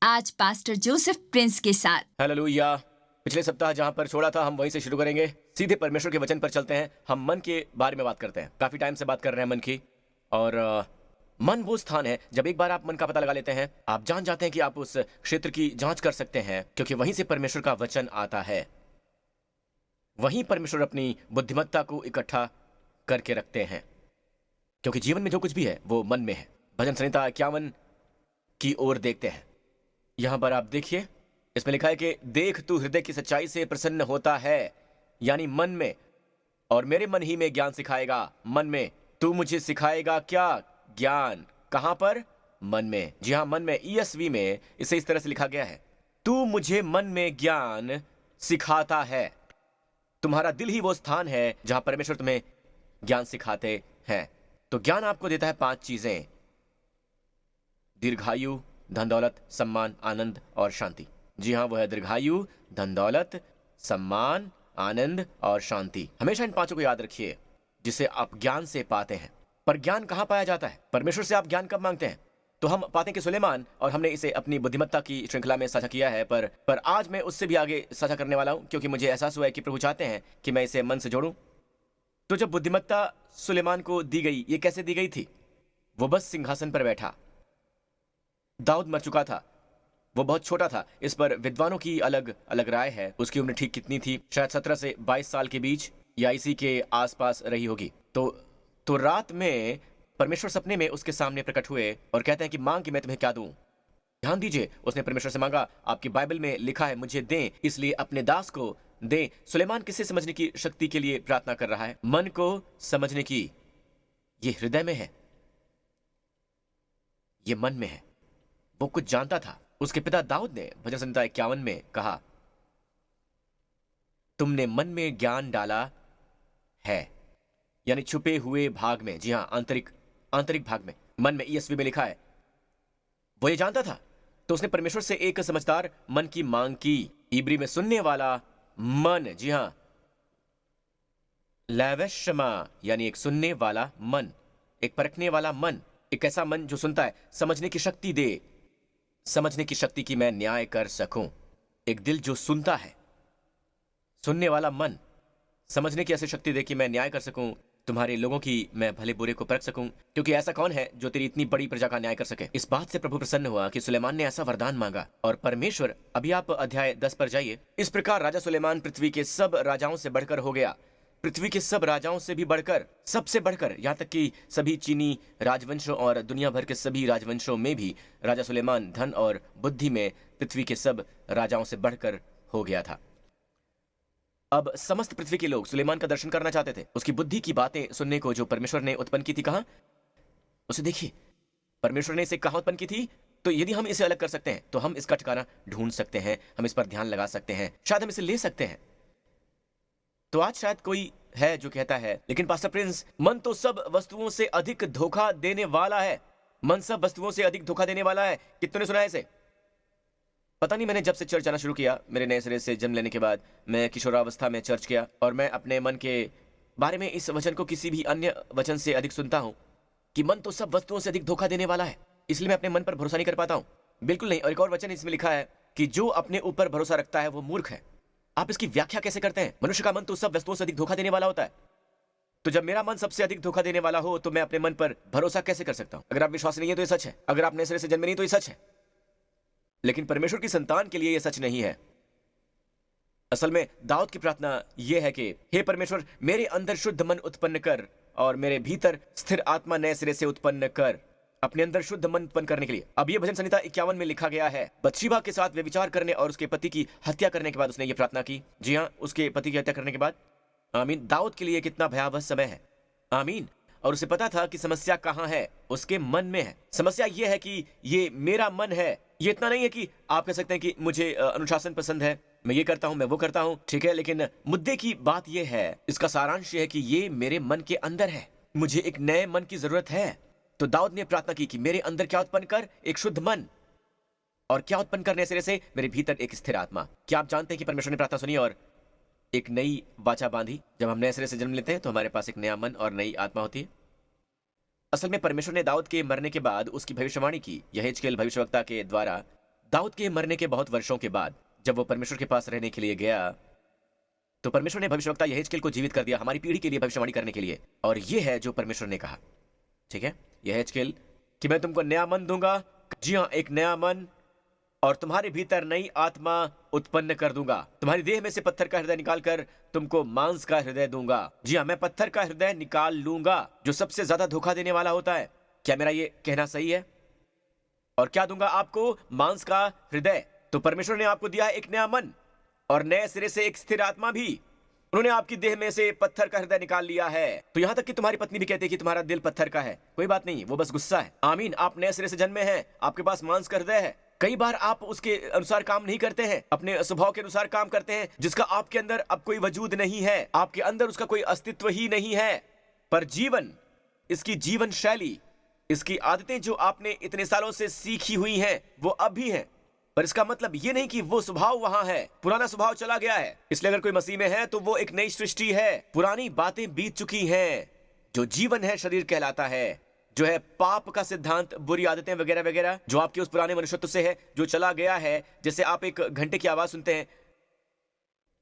आज pastor Joseph Prince के साथ। हालेलुया। पिछले सप्ताह जहां पर छोड़ा था हम वहीं से शुरू करेंगे। सीधे परमेश्वर के वचन पर चलते हैं। हम मन के बारे में बात करते हैं। काफी टाइम से बात कर रहे हैं मन की। और मन वो स्थान है जब एक बार आप मन का पता लगा लेते हैं, आप जान जाते हैं कि आप उस क्षेत्र की जांच कर सकते हैं, क्योंकि वहीं से परमेश्वर का वचन आता है। वहीं परमेश्वर अपनी बुद्धिमत्ता को इकट्ठा करके रखते हैं, क्योंकि जीवन में जो कुछ भी है वो मन में है। भजन संहिता 51 की ओर देखते हैं। यहां पर आप देखिए, इसमें लिखा है कि देख तू हृदय की सच्चाई से प्रसन्न होता है, यानी मन में, और मेरे मन ही में ज्ञान सिखाएगा। मन में तू मुझे सिखाएगा क्या? ज्ञान। कहां पर? मन में। जी हां, मन में। ESV में इसे इस तरह से लिखा गया है, तू मुझे मन में ज्ञान सिखाता है। तुम्हारा दिल ही वो स्थान है जहां परमेश्वर तुम्हें ज्ञान सिखाते हैं। तो ज्ञान आपको देता है 5 चीजें: दीर्घायु, धन दौलत, सम्मान, आनंद और शांति। जी हाँ, वो है दीर्घायु, धन दौलत, सम्मान, आनंद और शांति। हमेशा इन 5 को याद रखिए, जिसे आप ज्ञान से पाते हैं। पर ज्ञान कहाँ पाया जाता है? परमेश्वर से आप ज्ञान कब मांगते हैं? तो हम पाते हैं कि सुलेमान, और हमने इसे अपनी बुद्धिमत्ता की श्रृंखला में साझा किया है, पर आज मैं उससे भी आगे साझा करने वाला हूं, क्योंकि मुझे एहसास हुआ है कि प्रभु चाहते हैं कि मैं इसे मन से जोड़ूं। तो जब बुद्धिमत्ता सुलेमान को दी गई, ये कैसे दी गई थी? वो बस सिंहासन पर बैठा। दाऊद मर चुका था, वो बहुत छोटा था। इस पर विद्वानों की अलग अलग राय है। उसकी उम्र ठीक कितनी थी? शायद 17 से 22 साल के बीच या इसी के आसपास रही होगी। तो रात में परमेश्वर सपने में उसके सामने प्रकट हुए और कहते हैं कि मांग कि मैं तुम्हें क्या दूं। ध्यान दीजिए, उसने परमेश्वर से मांगा, आपकी बाइबल में लिखा है मुझे दें, इसलिए अपने दास को दें। सुलेमान किसे समझने की शक्ति के लिए प्रार्थना कर रहा है? मन को समझने की। ये हृदय में है, ये मन में है। वो कुछ जानता था। उसके पिता दाऊद ने भजन संहिता 51 में कहा, तुमने मन में ज्ञान डाला है, यानी छुपे हुए भाग में। जी हां, आंतरिक भाग में। मन में ESV में लिखा है। वो ये जानता था, तो उसने परमेश्वर से एक समझदार मन की मांग की। इब्री में सुनने वाला मन। जी हां, लैवशमा, यानी एक सुनने वाला मन, एक परखने वाला मन, एक ऐसा मन जो सुनता है। समझने की शक्ति दे, समझने की शक्ति की मैं न्याय कर सकूं। एक दिल जो सुनता है, सुनने वाला मन, समझने की ऐसी शक्ति दे कि मैं न्याय कर सकूं, तुम्हारे लोगों की मैं भले बुरे को परख सकूं, क्योंकि ऐसा कौन है जो तेरी इतनी बड़ी प्रजा का न्याय कर सके। इस बात से प्रभु प्रसन्न हुआ कि सुलेमान ने ऐसा वरदान मांगा, और परमेश्वर, अभी आप अध्याय 10 पर जाइए। इस प्रकार राजा सुलेमान पृथ्वी के सब राजाओं से बढ़कर हो गया, पृथ्वी के सब राजाओं से भी बढ़कर, सबसे बढ़कर, यहां तक कि सभी चीनी राजवंशों और दुनिया भर के सभी राजवंशों में भी राजा सुलेमान धन और बुद्धि में पृथ्वी के सब राजाओं से बढ़कर हो गया था। अब समस्त पृथ्वी के लोग सुलेमान का दर्शन करना चाहते थे, उसकी बुद्धि की बातें सुनने को जो परमेश्वर ने उत्पन्न की थी। कहां? उसे देखिए, परमेश्वर ने इसे कहां उत्पन्न की थी? तो यदि हम इसे अलग कर सकते हैं तो हम इसका ठिकाना ढूंढ सकते हैं, हम इस पर ध्यान लगा सकते हैं, शायद हम इसे ले सकते हैं। तो आज शायद कोई है जो कहता है, लेकिन पास्टर प्रिंस, मन तो सब वस्तुओं से अधिक धोखा देने वाला है। मन सब वस्तुओं से अधिक धोखा देने वाला है। कितनों ने सुना है इसे? पता नहीं, मैंने जब से चर्च जाना शुरू किया, मेरे नए सिरे से जन्म लेने के बाद, मैं किशोरावस्था में चर्च किया, और मैं अपने मन के बारे में इस वचन को किसी भी अन्य वचन से अधिक सुनता हूं कि मन तो सब वस्तुओं से अधिक धोखा देने वाला है, इसलिए मैं अपने मन पर भरोसा नहीं कर पाता हूं। बिल्कुल नहीं। और एक और वचन इसमें लिखा है कि जो अपने ऊपर भरोसा रखता है वो मूर्ख है। आप इसकी व्याख्या कैसे करते हैं? मनुष्य का मन तो सब वस्तुओं से अधिक धोखा देने वाला होता है। तो जब मेरा मन सबसे अधिक धोखा देने वाला हो, तो मैं अपने मन पर भरोसा कैसे कर सकता हूं? अगर आप विश्वास नहीं है तो ये सच है, अगर आप नए सिरे से जन्मे नहीं तो ये सच है, लेकिन परमेश्वर की संतान के लिए यह सच नहीं है। असल में दाऊद की प्रार्थना यह है कि हे परमेश्वर, मेरे अंदर शुद्ध मन उत्पन्न कर और मेरे भीतर स्थिर आत्मा नए सिरे से उत्पन्न कर। अपने अंदर शुद्ध मन उत्पन्न करने के लिए। अब यह भजन संहिता 51 में लिखा गया है। बत्शेबा के साथ व्यभिचार करने और उसके पति की हत्या करने के बाद उसने ये प्रार्थना की। जी हाँ, उसके पति की हत्या करने के बाद। आमीन। दाऊद के लिए कितना भयावह समय है। आमीन। और उसे पता था कि समस्या कहां है, उसके मन में है। समस्या यह है कि ये मेरा मन है। ये इतना नहीं है कि आप कह सकते हैं कि मुझे अनुशासन पसंद है, मैं ये करता हूं, मैं वो करता हूं, ठीक है, लेकिन मुद्दे की बात यह है, इसका सारांश यह है कि ये मेरे मन के अंदर है। मुझे एक नए मन की जरूरत है। तो दाऊद ने प्रार्थना की कि मेरे अंदर क्या उत्पन्न कर? एक शुद्ध मन। और क्या उत्पन्न करने सिरे से? मेरे भीतर एक स्थिर आत्मा। क्या आप जानते हैं कि परमेश्वर ने प्रार्थना सुनी और एक नई वाचा बांधी? जब हम नए सिरे से जन्म लेते हैं तो हमारे पास एक नया मन और नई आत्मा होती है। असल में परमेश्वर ने दाऊद के मरने के बाद उसकी भविष्यवाणी की। यहेजकेल भविष्यवक्ता के द्वारा दाऊद के मरने के बहुत वर्षों के बाद जब वो परमेश्वर के पास रहने के लिए गया, तो परमेश्वर ने भविष्यवक्ता यहेजकेल को जीवित कर दिया हमारी पीढ़ी के लिए भविष्यवाणी करने के लिए। और ये है जो परमेश्वर ने कहा, ठीक है, यहेजकेल, कि मैं तुमको नया मन दूंगा, जी हाँ, एक नया मन, और तुम्हारे भीतर नई आत्मा उत्पन्न कर दूंगा। तुम्हारी देह में से पत्थर का हृदय निकालकर तुमको मांस का हृदय दूंगा। जी हाँ, मैं पत्थर का हृदय निकाल लूंगा, जो सबसे ज्यादा धोखा देने वाला होता है। क्या मेरा ये कहना सही है? और क्या दूंगा आपको? मांस का हृदय। तो परमेश्वर ने आपको दिया है एक नया मन और नए सिरे से एक स्थिर आत्मा भी। उन्होंने आपकी देह में से पत्थर का हृदय निकाल लिया है। तो यहां तक कि तुम्हारी पत्नी भी कहती है कि तुम्हारा दिल पत्थर का है। कोई बात नहीं, वो बस गुस्सा है। आमीन, आप नए सिरे से जन्मे हैं, आपके पास मांस का हृदय है। कई बार आप उसके अनुसार काम नहीं करते हैं, अपने स्वभाव के अनुसार काम करते हैं, जिसका आपके अंदर अब कोई वजूद नहीं है, आपके अंदर उसका कोई अस्तित्व ही नहीं है। पर जीवन, इसकी जीवन शैली, इसकी आदतें जो आपने इतने सालों से सीखी हुई हैं, वो अब भी हैं। पर इसका मतलब ये नहीं कि वो स्वभाव वहां है, पुराना स्वभाव चला गया है। इसलिए अगर कोई मसीह में है तो वो एक नई सृष्टि है, पुरानी बातें बीत चुकी हैं। जो जीवन है शरीर कहलाता है, जो है पाप का सिद्धांत, बुरी आदतें वगैरह वगैरह, जो आपके उस पुराने मनुष्यत्व से है, जो चला गया है। जैसे आप एक घंटे की आवाज सुनते हैं,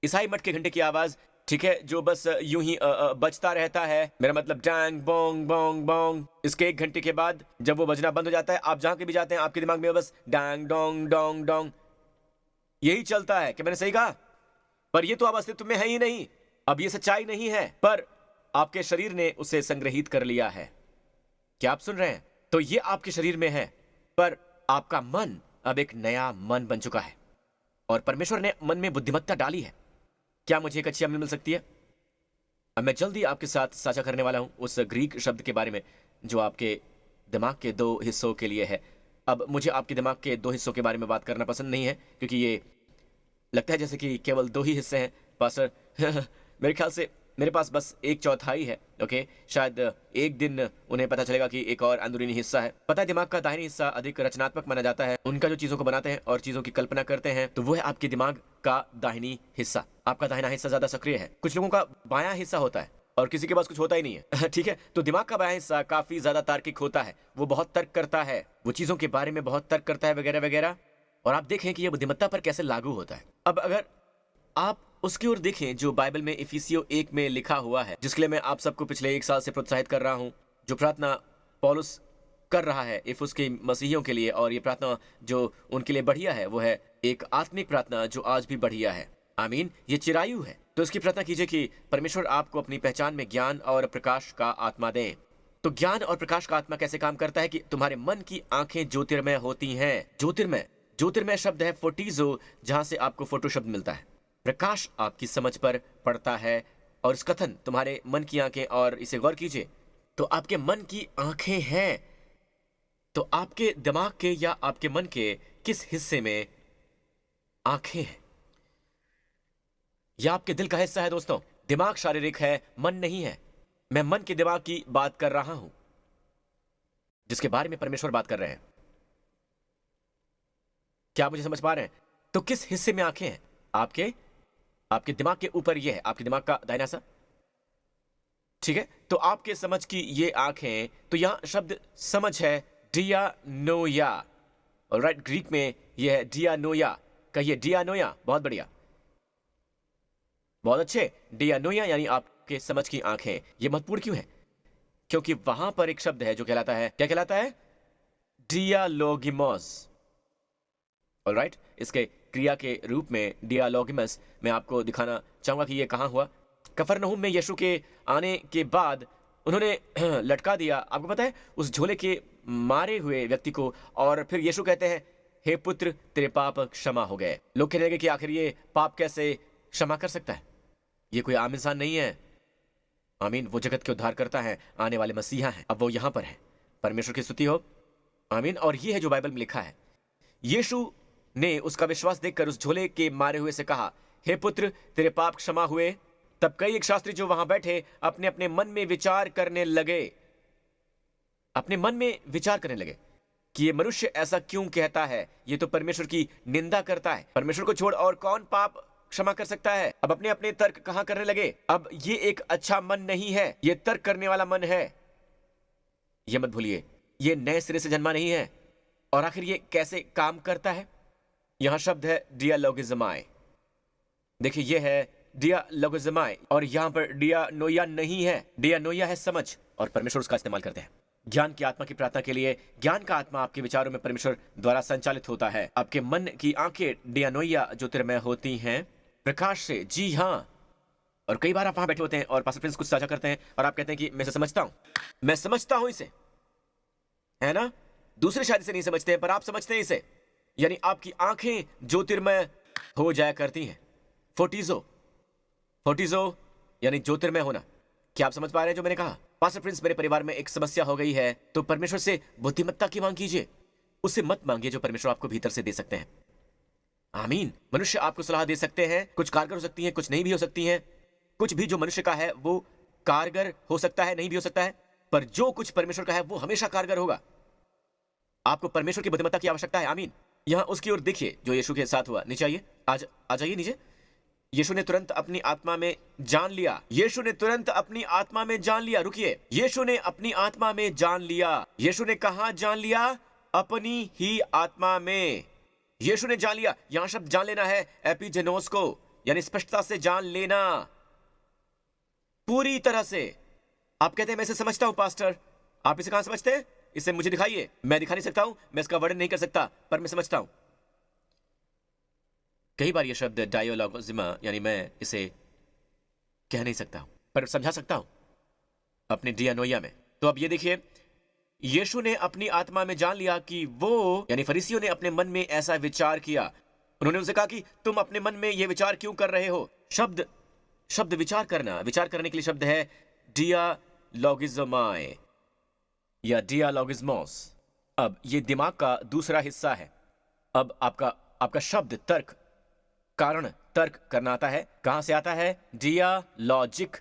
ईसाई मठ के घंटे की आवाज, ठीक है, जो बस यूं ही बजता रहता है, मेरा मतलब डैंग बोंग बोंग बोंग। इसके एक घंटे के बाद जब वो बजना बंद हो जाता है, आप जहां के भी जाते हैं आपके दिमाग में बस डैंग डोंग डोंग डोंग यही चलता है। कि मैंने सही कहा? पर ये तो अब अस्तित्व में है ही नहीं, अब ये सच्चाई नहीं है, पर आपके शरीर ने उसे संग्रहित कर लिया है। क्या आप सुन रहे हैं? तो ये आपके शरीर में है, पर आपका मन अब एक नया मन बन चुका है और परमेश्वर ने मन में बुद्धिमत्ता डाली है। क्या मुझे एक अच्छी अमल मिल सकती है? अब मैं जल्दी आपके साथ साझा करने वाला हूं उस ग्रीक शब्द के बारे में जो आपके दिमाग के दो हिस्सों के लिए है। अब मुझे आपके दिमाग के दो हिस्सों के बारे में बात करना पसंद नहीं है, क्योंकि ये लगता है जैसे कि केवल दो ही हिस्से हैं पास्टर। मेरे ख्याल से मेरे पास बस एक चौथाई है। ओके, शायद एक दिन उन्हें पता चलेगा कि एक और अंदरूनी हिस्सा है। पता है, दिमाग का दाहिनी हिस्सा अधिक रचनात्मक माना जाता है। उनका जो चीजों को बनाते हैं और चीजों की कल्पना करते हैं, तो वो है आपके दिमाग का दाहिनी हिस्सा। आपका दाहिना हिस्सा ज्यादा सक्रिय है। कुछ लोगों का बायां हिस्सा होता है और किसी के पास कुछ होता ही नहीं है। ठीक है, तो दिमाग का बायां हिस्सा काफी ज्यादा तार्किक होता है, वो बहुत तर्क करता है, वो चीजों के बारे में बहुत तर्क करता है वगैरह वगैरह। और आप देखें कि यह बुद्धिमत्ता पर कैसे लागू होता है। अब अगर आप उसकी ओर देखें जो बाइबल में इफिसियों 1 में लिखा हुआ है, जिसके लिए मैं आप सबको पिछले 1 साल से प्रोत्साहित कर रहा हूं, जो प्रार्थना पौलुस कर रहा है इफुस के मसीहियों के लिए, और ये प्रार्थना जो उनके लिए बढ़िया है, वो है एक आत्मिक प्रार्थना जो आज भी बढ़िया है। आमीन, ये चिरायु है। तो इसकी प्रार्थना कीजिए कि परमेश्वर आपको अपनी पहचान में ज्ञान और प्रकाश का आत्मा दें। तो ज्ञान और प्रकाश का आत्मा कैसे काम करता है? कि तुम्हारे मन की आंखें ज्योतिर्मय होती हैं। ज्योतिर्मय शब्द है फोटिजो, जहां से आपको फोटो शब्द मिलता है। प्रकाश आपकी समझ पर पड़ता है, और इस कथन तुम्हारे मन की आंखें, और इसे गौर कीजिए, तो आपके मन की आंखें हैं, तो आपके दिमाग के या आपके मन के किस हिस्से में आंखें हैं? यह आपके दिल का हिस्सा है दोस्तों। दिमाग शारीरिक है, मन नहीं है। मैं मन के दिमाग की बात कर रहा हूं, जिसके बारे में परमेश्वर बात कर रहे हैं। क्या आप मुझे समझ पा रहे हैं? तो किस हिस्से में आंखें हैं? आपके दिमाग के ऊपर यह है, आपके दिमाग का दाहिना हिस्सा, ठीक है। तो आपके समझ की ये आंखें, तो यहां शब्द समझ है डियानोया। ऑलराइट, ग्रीक में यह है डियानोया। कहिए डियानोया। बहुत बढ़िया, बहुत अच्छे। डियानोया यानी आपके समझ की आंखें। ये महत्वपूर्ण क्यों है? क्योंकि वहां पर एक शब्द है जो कहलाता है, क्या कहलाता है? डियालोगिमोस। ऑलराइट, इसके क्रिया के रूप में डियालोगिमस मैं आपको दिखाना चाहूंगा कि यह कहां हुआ। कफरनहूम में यीशु के आने के बाद उन्होंने लटका दिया, आपको पता है, उस झोले के मारे हुए व्यक्ति को, और फिर यीशु कहते हैं, हे पुत्र, तेरे पाप क्षमा हो गए। लोग कहने लगे कि आखिर ये पाप कैसे क्षमा कर सकता है? ये कोई आम इंसान नहीं है। आमीन, वो जगत के उद्धार करता है, आने वाले मसीहा है। अब वो यहां पर है। परमेश्वर की स्तुति हो। आमीन। और ये है जो बाइबल में लिखा है। यीशु ने उसका विश्वास देखकर उस झोले के मारे हुए से कहा, हे पुत्र, तेरे पाप क्षमा हुए। तब कई एक शास्त्री जो वहां बैठे अपने अपने मन में विचार करने लगे, कि ये मनुष्य ऐसा क्यों कहता है? ये तो परमेश्वर की निंदा करता है। परमेश्वर को छोड़ और कौन पाप क्षमा कर सकता है? अब अपने अपने तर्क कहां करने लगे। अब ये एक अच्छा मन नहीं है, ये तर्क करने वाला मन है। ये मत भूलिए, ये नए सिरे से जन्मा नहीं है। और आखिर ये कैसे काम करता है? यहां शब्द है डियालोगिज्माई। देखिए ये है डियालोगिज्माई और यहां पर डियानोया नहीं है। डियानोया है समझ और परमेश्वर उसका इस्तेमाल करते हैं ज्ञान की आत्मा की प्रार्थना के लिए। ज्ञान का आत्मा आपके विचारों में परमेश्वर द्वारा संचालित होता है। आपके मन की आंखें डियानोया ज्योतिर्मय होती हैं प्रकाश से। जी हाँ। और कई बार आप वहां बैठे होते हैं और पास्टर प्रिंस कुछ साझा करते हैं और आप कहते हैं कि मैं इसे समझता हूं, मैं समझता हूं इसे, है ना। दूसरे शायद इसे नहीं समझते हैं पर आप समझते हैं इसे। यानी आपकी आंखें ज्योतिर्मय हो जाया करती हैं। फोटिजो, फोटिजो यानी ज्योतिर्मय होना। क्या आप समझ पा रहे हैं जो मैंने कहा? पास्टर प्रिंस, मेरे परिवार में एक समस्या हो गई है, तो परमेश्वर से बुद्धिमत्ता की मांग कीजिए। उससे मत मांगिए जो परमेश्वर आपको भीतर से दे सकते हैं। आमीन। मनुष्य आपको सलाह दे सकते हैं, कुछ कारगर हो सकती हैं, कुछ नहीं भी हो सकती हैं। कुछ भी जो मनुष्य का है वो कारगर हो सकता है, नहीं भी हो सकता है, पर जो कुछ परमेश्वर का है वो हमेशा कारगर होगा। आपको परमेश्वर की बुद्धिमत्ता की आवश्यकता है। आमीन। यहां उसकी ओर देखिए जो यीशु के साथ हुआ। नीचे आइए, आ जाइए नीचे। यीशु ने तुरंत अपनी आत्मा में जान लिया। यीशु ने तुरंत अपनी आत्मा में जान लिया। रुकिए, यीशु ने अपनी आत्मा में जान लिया। यीशु ने कहां जान लिया? अपनी ही आत्मा में यीशु ने जान लिया। यहां शब्द जान लेना है एपिजेनोस को, यानी स्पष्टता से जान लेना, पूरी तरह से। आप कहते हैं मैं इसे समझता हूं पास्टर। आप इसे कहां समझते हैं? इसे मुझे दिखाइए। मैं दिखा नहीं सकता हूं, मैं इसका वर्णन नहीं कर सकता, पर मैं समझता हूं। कई बार यह शब्द डायोलॉगिज्मा, यानी मैं इसे कह नहीं सकता हूं पर समझा सकता हूं अपने डियानोया में। तो अब ये देखिए, यीशु ने अपनी आत्मा में जान लिया कि वो, यानी फरीसियों ने अपने मन में ऐसा विचार किया। उन्होंने उनसे कहा कि तुम अपने मन में यह विचार क्यों कर रहे हो? शब्द विचार करना, विचार करने के लिए शब्द है डियालोगिज्माई या डियालोगिज्मोस। अब ये दिमाग का दूसरा हिस्सा है। अब आपका शब्द तर्क, कारण तर्क करना आता है। कहां से आता है? डियालॉजिक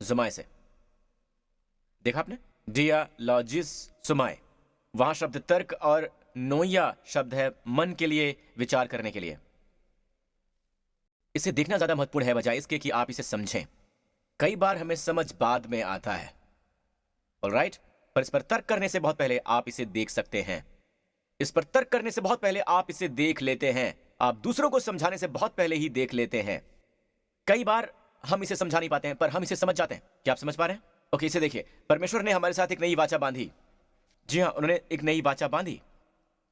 जुमाए से। देखा आपने? डियालॉजिस सुमाए, वहां शब्द तर्क, और नोया शब्द है मन के लिए, विचार करने के लिए। इसे देखना ज्यादा महत्वपूर्ण है बजाय इसके कि आप इसे समझें। कई बार हमें समझ बाद में आता है, ऑलराइट, पर इस पर तर्क करने से बहुत पहले आप इसे देख सकते हैं। इस पर तर्क करने से बहुत पहले आप इसे देख लेते हैं। आप दूसरों को समझाने से बहुत पहले ही देख लेते हैं। कई बार हम इसे समझा नहीं पाते हैं पर हम इसे समझ जाते हैं। क्या आप समझ पा रहे हैं? ओके, इसे देखिए। परमेश्वर ने हमारे साथ एक नई वाचा बांधी। जी हाँ, उन्होंने एक नई वाचा बांधी,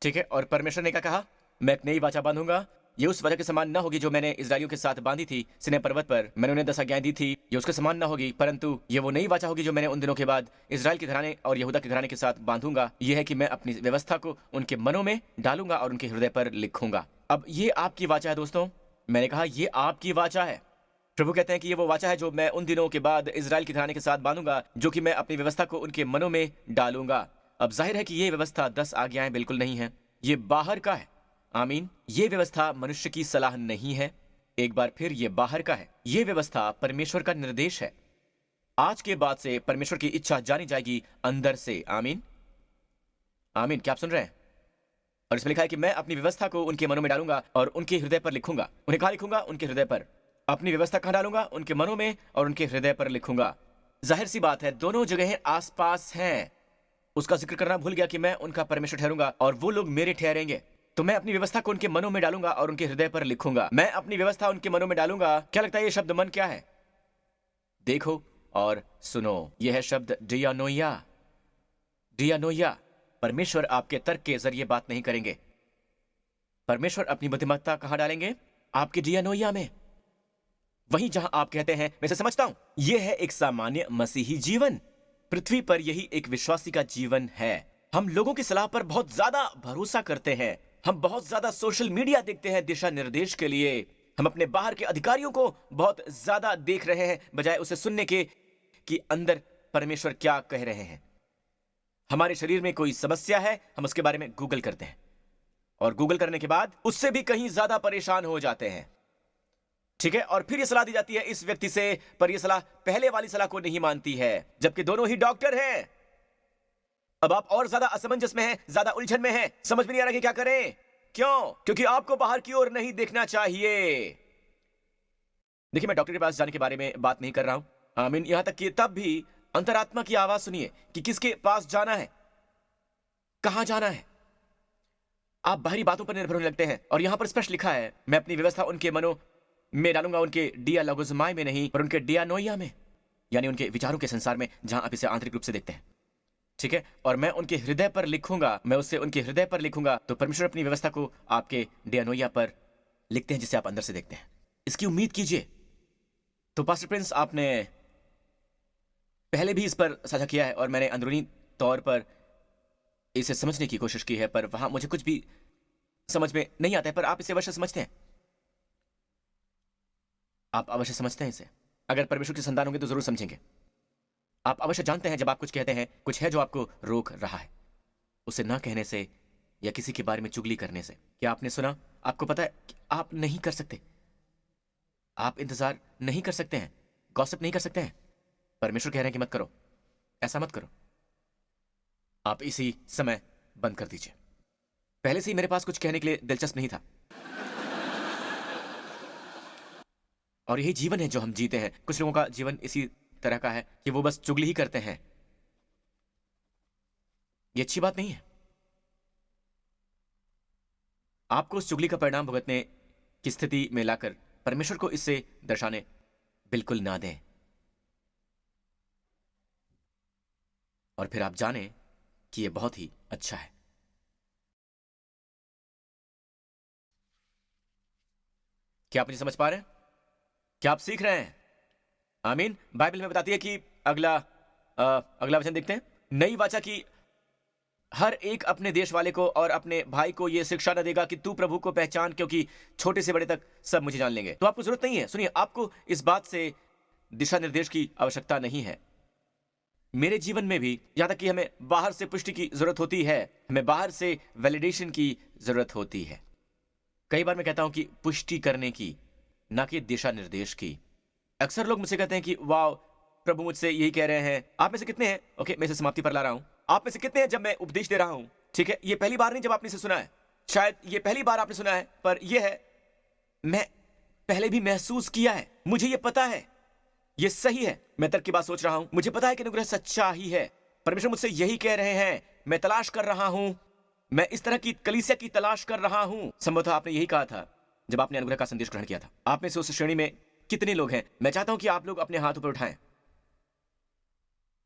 ठीक है। और परमेश्वर ने क्या कहा? मैं एक नई वाचा बांधूंगा, ये उस वजह के समान न होगी जो मैंने इजराइलियों के साथ बांधी थी सिनै पर्वत पर। मैंने उन्हें 10 आज्ञाएं दी थी, ये उसके समान न होगी, परंतु ये वो नई वाचा होगी जो मैंने उन दिनों के बाद इजराइल के घराने और यहूदा के घराने के साथ बांधूंगा। ये है कि मैं अपनी व्यवस्था को उनके मनों में डालूंगा और उनके हृदय पर लिखूंगा। अब ये आपकी वाचा है दोस्तों। मैंने कहा ये आपकी वाचा है। प्रभु कहते हैं कि ये वो वाचा है जो मैं उन दिनों के बाद इजराइल के घराने के साथ बांधूंगा, जो कि मैं अपनी व्यवस्था को उनके मनों में डालूंगा। अब जाहिर है कि ये व्यवस्था 10 आज्ञाएं बिल्कुल नहीं है, ये बाहर का है। आमीन। ये व्यवस्था मनुष्य की सलाह नहीं है। एक बार फिर ये बाहर का है। ये व्यवस्था परमेश्वर का निर्देश है। आज के बाद से परमेश्वर की इच्छा जानी जाएगी अंदर से। आमीन, आमीन। क्या आप सुन रहे हैं? और इसमें लिखा है कि मैं अपनी व्यवस्था को उनके मनों में डालूंगा और उनके हृदय पर लिखूंगा। उन्हें कहां लिखूंगा? उनके हृदय पर। अपनी व्यवस्था कहां डालूंगा? उनके मनों में और उनके हृदय पर लिखूंगा। जाहिर सी बात है, दोनों जगहें आसपास हैं। उसका जिक्र करना भूल गया कि मैं उनका परमेश्वर ठहरूंगा और वो लोग मेरे ठहरेंगे। तो मैं अपनी व्यवस्था को उनके मनों में डालूंगा और उनके हृदय पर लिखूंगा। मैं अपनी व्यवस्था उनके मनों में डालूंगा। क्या लगता है ये शब्द मन क्या है? देखो और सुनो, यह है शब्द डियानोया। डियानोया। परमेश्वर आपके तर्क के जरिए बात नहीं करेंगे। परमेश्वर अपनी बुद्धिमत्ता कहां डालेंगे? आपके डियानोया में, वहीं जहां आप कहते हैं मैं इसे समझता हूं। यह है एक सामान्य मसीही जीवन। पृथ्वी पर यही एक विश्वासी का जीवन है। हम लोगों की सलाह पर बहुत ज्यादा भरोसा करते हैं। हम बहुत ज्यादा सोशल मीडिया देखते हैं दिशा निर्देश के लिए। हम अपने बाहर के अधिकारियों को बहुत ज्यादा देख रहे हैं बजाय उसे सुनने के कि अंदर परमेश्वर क्या कह रहे हैं। हमारे शरीर में कोई समस्या है, हम उसके बारे में गूगल करते हैं और गूगल करने के बाद उससे भी कहीं ज्यादा परेशान हो जाते हैं, ठीक है। और फिर यह सलाह दी जाती है इस व्यक्ति से, पर यह सलाह पहले वाली सलाह को नहीं मानती है, जबकि दोनों ही डॉक्टर हैं। अब आप और ज्यादा असमंजस में हैं, ज्यादा उलझन में हैं, समझ में नहीं आ रहा कि क्या करें। क्यों? क्योंकि आपको बाहर की ओर नहीं देखना चाहिए। देखिए, मैं डॉक्टर के पास जाने के बारे में बात नहीं कर रहा हूं। आमीन। यहां तक कि तब भी अंतरात्मा की आवाज सुनिए कि किसके पास जाना है, कहां जाना है। आप बाहरी बातों पर निर्भर होने लगते हैं। और यहां पर स्पष्ट लिखा है, मैं अपनी व्यवस्था उनके मनों में डालूंगा, उनके डिया लोगोजमाई में नहीं, पर उनके डिया नोइया में, यानी उनके विचारों के संसार में, जहां आप इसे आंतरिक रूप से देखते हैं। ठीक है, और मैं उनके हृदय पर लिखूंगा, मैं उससे उनके हृदय पर लिखूंगा। तो परमेश्वर अपनी व्यवस्था को आपके डिया नोइया पर लिखते हैं, जिसे आप अंदर से देखते हैं। इसकी उम्मीद कीजिए। तो पास्टर प्रिंस, आपने पहले भी इस पर साझा किया है और मैंने अंदरूनी तौर पर इसे समझने की कोशिश की है, पर वहां मुझे कुछ भी समझ में नहीं आता है। पर आप इसे अवश्य समझते हैं, आप अवश्य समझते हैं इसे। अगर परमेश्वर के संतान होंगे तो जरूर समझेंगे। आप अवश्य जानते हैं, जब आप कुछ कहते हैं, कुछ है जो आपको रोक रहा है उसे ना कहने से या किसी के बारे में चुगली करने से। क्या आपने सुना? आपको पता है कि आप नहीं कर सकते, आप इंतजार नहीं कर सकते हैं, गॉसिप नहीं कर सकते हैं। परमेश्वर कह रहे हैं कि मत करो, ऐसा मत करो। आप इसी समय बंद कर दीजिए। पहले से ही मेरे पास कुछ कहने के लिए दिलचस्प नहीं था, और यही जीवन है जो हम जीते हैं। कुछ लोगों का जीवन इसी तरह का है कि वो बस चुगली ही करते हैं। ये अच्छी बात नहीं है। आपको उस चुगली का परिणाम भुगतने की स्थिति में लाकर परमेश्वर को इससे दर्शाने बिल्कुल ना दें। और फिर आप जानें कि यह बहुत ही अच्छा है। क्या आप मुझे समझ पा रहे हैं? क्या आप सीख रहे हैं? आमीन। बाइबल में बताती है कि अगला वचन देखते हैं। नई वाचा की हर एक अपने देश वाले को और अपने भाई को यह शिक्षा न देगा कि तू प्रभु को पहचान, क्योंकि छोटे से बड़े तक सब मुझे जान लेंगे। तो आपको जरूरत नहीं है, सुनिए, आपको इस बात से दिशा निर्देश की आवश्यकता नहीं है। मेरे जीवन में भी, यहां तक कि हमें बाहर से पुष्टि की जरूरत होती है, हमें बाहर से वैलिडेशन की जरूरत होती है। कई बार मैं कहता हूं कि पुष्टि करने की, ना कि दिशा निर्देश की। अक्सर लोग मुझसे कहते हैं कि वाह, प्रभु मुझसे यही कह रहे हैं। आप में से कितने हैं, ओके, मैं इसे समाप्ति पर ला रहा हूं, आप में से कितने हैं जब मैं उपदेश दे रहा हूं, ठीक है, ये पहली बार नहीं जब आपने इसे सुना है, शायद ये पहली बार आपने सुना है, पर यह है, मैं पहले भी महसूस किया है, मुझे ये पता है ये सही है। मैं तर्क की बात सोच रहा हूं, मुझे पता है कि अनुग्रह सच्चा ही है। परमेश्वर मुझसे यही कह रहे हैं, मैं तलाश कर रहा हूं, मैं इस तरह की कलीसिया की तलाश कर रहा हूं। संभवतः आपने यही कहा था जब आपने अनुग्रह का संदेश ग्रहण किया था। आप में से उस श्रेणी में कितने लोग हैं? मैं चाहता हूं कि आप लोग अपने हाथ ऊपर उठाएं।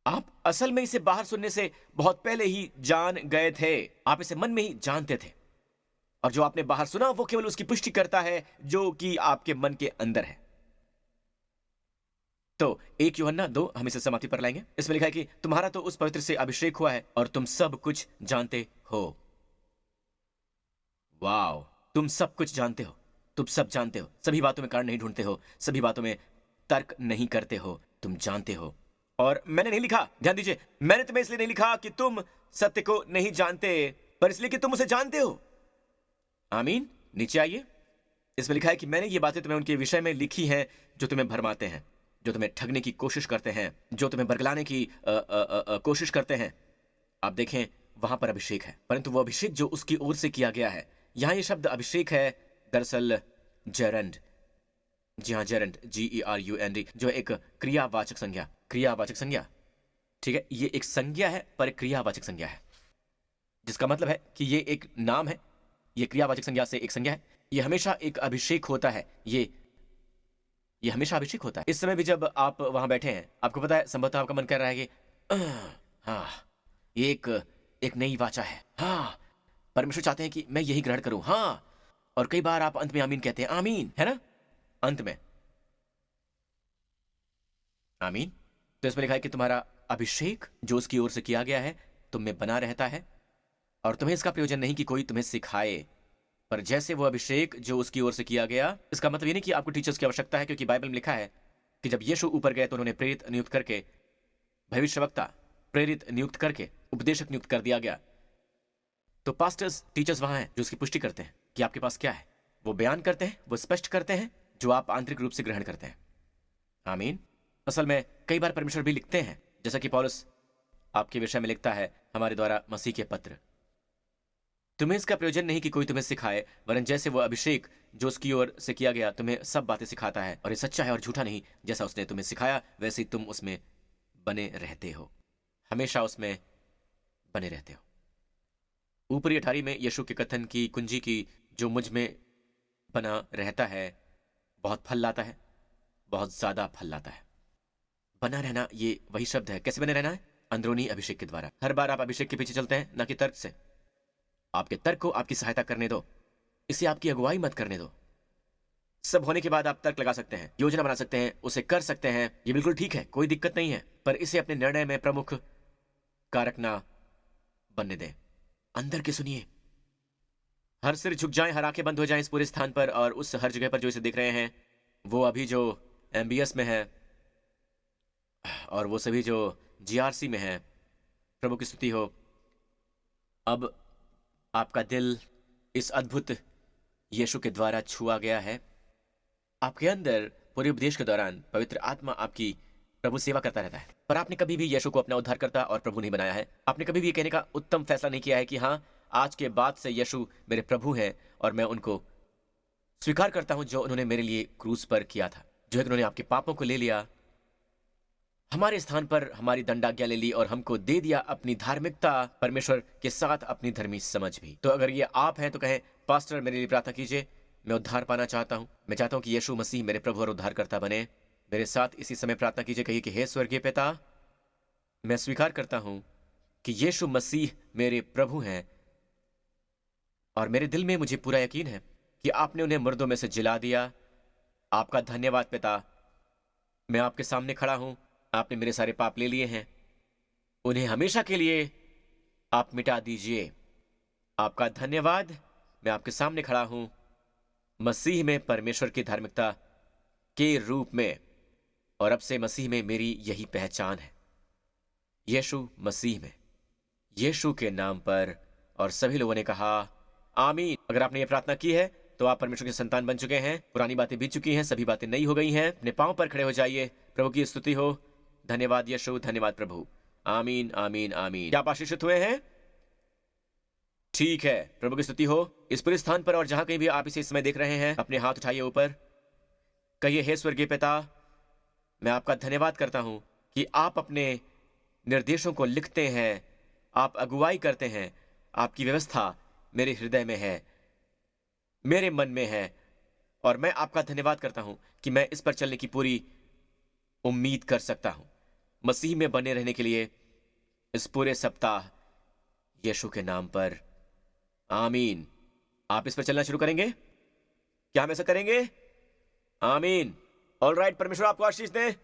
आप असल में इसे बाहर सुनने से बहुत पहले ही जान गए थे, आप इसे मन में ही जानते थे, और जो आपने बाहर सुना वो केवल उसकी पुष्टि करता है जो कि आपके मन के अंदर है। तो 1 यूहन्ना 2, हम इसे समाप्ति पर लाएंगे। इसमें लिखा है कि तुम्हारा तो उस पवित्र से अभिषेक हुआ है और तुम सब कुछ जानते हो। वाओ, तुम सब कुछ जानते हो, तुम सब जानते हो। सभी बातों में कारण नहीं ढूंढते हो, सभी बातों में तर्क नहीं करते हो, तुम जानते हो। और मैंने नहीं लिखा, ध्यान दीजिए, मैंने तुम्हें इसलिए नहीं लिखा कि तुम सत्य को नहीं जानते, पर इसलिए कि तुम उसे जानते हो। आमीन। नीचे आइए, इसमें लिखा है कि मैंने ये बातें तुम्हें उनके विषय में लिखी हैं जो तुम्हें भरमाते हैं, जो तुम्हें ठगने की कोशिश करते हैं, जो तुम्हें बरगलाने की कोशिश करते हैं। आप देखें, वहां पर अभिषेक है, परंतु वो अभिषेक जो उसकी ओर से किया गया है। यहां ये शब्द अभिषेक है दरअसल जेरंड, जी हाँ, जेरंड, GERUND, जो एक क्रियावाचक संज्ञा, क्रियावाचक संज्ञा, ठीक है, ये एक संज्ञा है पर एक क्रियावाचक संज्ञा है, जिसका मतलब है कि ये एक नाम है, ये क्रियावाचक संज्ञा से एक संज्ञा है। ये हमेशा एक अभिषेक होता है, ये हमेशा अभिषेक होता है। इस समय भी जब आप वहां बैठे हैं, आपको पता है, संभवतः आपका मन कर रहा है कि हाँ, ये एक नई वाचा है, हाँ, परमेश्वर चाहते हैं कि मैं यही ग्रहण करूं, हाँ। और कई बार आप अंत में आमीन कहते हैं, आमीन, है ना, अंत में आमीन। तो इसमें लिखा है कि तुम्हारा अभिषेक जो उसकी ओर से किया गया है तुम में बना रहता है, और तुम्हें इसका प्रयोजन नहीं कि कोई तुम्हें सिखाए, पर जैसे वो अभिषेक जो उसकी ओर से किया गया। इसका मतलब ये नहीं कि आपको टीचर्स की आवश्यकता है, क्योंकि बाइबल में लिखा है कि जब यीशु ऊपर गए तो उन्होंने प्रेरित नियुक्त करके, भविष्यवक्ता प्रेरित नियुक्त करके, उपदेशक नियुक्त कर दिया गया। तो पास्टर्स, टीचर्स वहां हैं जो उसकी पुष्टि करते हैं कि आपके पास क्या है। वो बयान करते हैं, वो स्पष्ट करते हैं जो आप आंतरिक रूप से ग्रहण करते हैं। आमीन। असल में कई बार परमेश्वर भी लिखते हैं, जैसा कि पौलुस आपके विषय में लिखता है हमारे द्वारा मसीह के पत्र। तुम्हें इसका प्रयोजन नहीं कि कोई तुम्हें सिखाए, वरन जैसे वो अभिषेक जो उसकी ओर से किया गया तुम्हें सब बातें सिखाता है, और ये सच्चा है और झूठा नहीं। जैसा उसने तुम्हें सिखाया वैसे ही तुम उसमें बने रहते हो, हमेशा उसमें बने रहते हो। ऊपरी अठारी में यीशु के कथन की कुंजी की जो मुझ में बना रहता है बहुत फल लाता है, बहुत ज्यादा फल लाता है। बना रहना ये वही शब्द है। कैसे बने रहना है? अंदरूनी अभिषेक के द्वारा। हर बार आप अभिषेक के पीछे चलते हैं, ना कि तर्क से। आपके तर्क को आपकी सहायता करने दो, इसे आपकी अगुवाई मत करने दो। सब होने के बाद आप तर्क लगा सकते हैं, योजना बना सकते हैं, उसे कर सकते हैं, ये बिल्कुल ठीक है, कोई दिक्कत नहीं है, पर इसे अपने निर्णय में प्रमुख कारक ना बनने दें। अंदर के सुनिए। हर सिर झुक जाए, हर आंखें बंद हो जाएं इस पूरे स्थान पर और उस हर जगह पर जो इसे देख रहे हैं, वो अभी जो एमबीएस में है और वो सभी जो जीआरसी में है। प्रभु की स्तुति हो। अब आपका दिल इस अद्भुत यीशु के द्वारा छुआ गया है। आपके अंदर पूरे उपदेश के दौरान पवित्र आत्मा आपकी प्रभु सेवा करता रहता है, पर आपने कभी भी यीशु को अपना उद्धारकर्ता और प्रभु नहीं बनाया है। आपने कभी भी ये कहने का उत्तम फैसला नहीं किया है कि हाँ, आज के बाद से यीशु मेरे प्रभु हैं और मैं उनको स्वीकार करता हूं जो उन्होंने मेरे लिए क्रूस पर किया था, जो है कि उन्होंने आपके पापों को ले लिया, हमारे स्थान पर हमारी दंडाज्ञा ले ली और हमको दे दिया अपनी धार्मिकता, परमेश्वर के साथ अपनी धर्मी समझ भी। तो अगर ये आप हैं तो कहें, पास्टर मेरे लिए प्रार्थना कीजिए, मैं उद्धार पाना चाहता हूं, मैं चाहता हूं कि यीशु मसीह मेरे प्रभु और उद्धारकर्ता बने। मेरे साथ इसी समय प्रार्थना कीजिए। कहिए कि हे स्वर्गीय पिता, मैं स्वीकार करता हूं कि यीशु मसीह मेरे प्रभु हैं और मेरे दिल में मुझे पूरा यकीन है कि आपने उन्हें मुर्दों में से जिला दिया। आपका धन्यवाद पिता। मैं आपके सामने खड़ा हूं, आपने मेरे सारे पाप ले लिए हैं, उन्हें हमेशा के लिए आप मिटा दीजिए। आपका धन्यवाद। मैं आपके सामने खड़ा हूं मसीह में परमेश्वर की धार्मिकता के रूप में, और अब से मसीह में मेरी यही पहचान है, यीशु मसीह में, यीशु के नाम पर। और सभी लोगों ने कहा आमीन। अगर आपने ये प्रार्थना की है तो आप परमेश्वर के संतान बन चुके हैं। पुरानी बातें बीत चुकी हैं, सभी बातें नई हो गई हैं। अपने पांव पर खड़े हो जाइए। प्रभु की स्तुति हो। धन्यवाद यीशु, धन्यवाद प्रभु। आमीन आमीन आमीन। क्या आप आशीषित हुए हैं? ठीक है, प्रभु की स्तुति हो। इस पूरे स्थान पर और जहां कहीं भी आप इसे इस समय देख रहे हैं, अपने हाथ उठाइए ऊपर, कहिए हे स्वर्गीय पिता, मैं आपका धन्यवाद करता हूं कि आप अपने निर्देशों को लिखते हैं, आप अगुवाई करते हैं, आपकी व्यवस्था मेरे हृदय में है, मेरे मन में है, और मैं आपका धन्यवाद करता हूं कि मैं इस पर चलने की पूरी उम्मीद कर सकता हूं। मसीह में बने रहने के लिए इस पूरे सप्ताह यीशु के नाम पर आमीन। आप इस पर चलना शुरू करेंगे? क्या हम ऐसा करेंगे? आमीन। ऑलराइट, परमेश्वर आपको आशीष दें।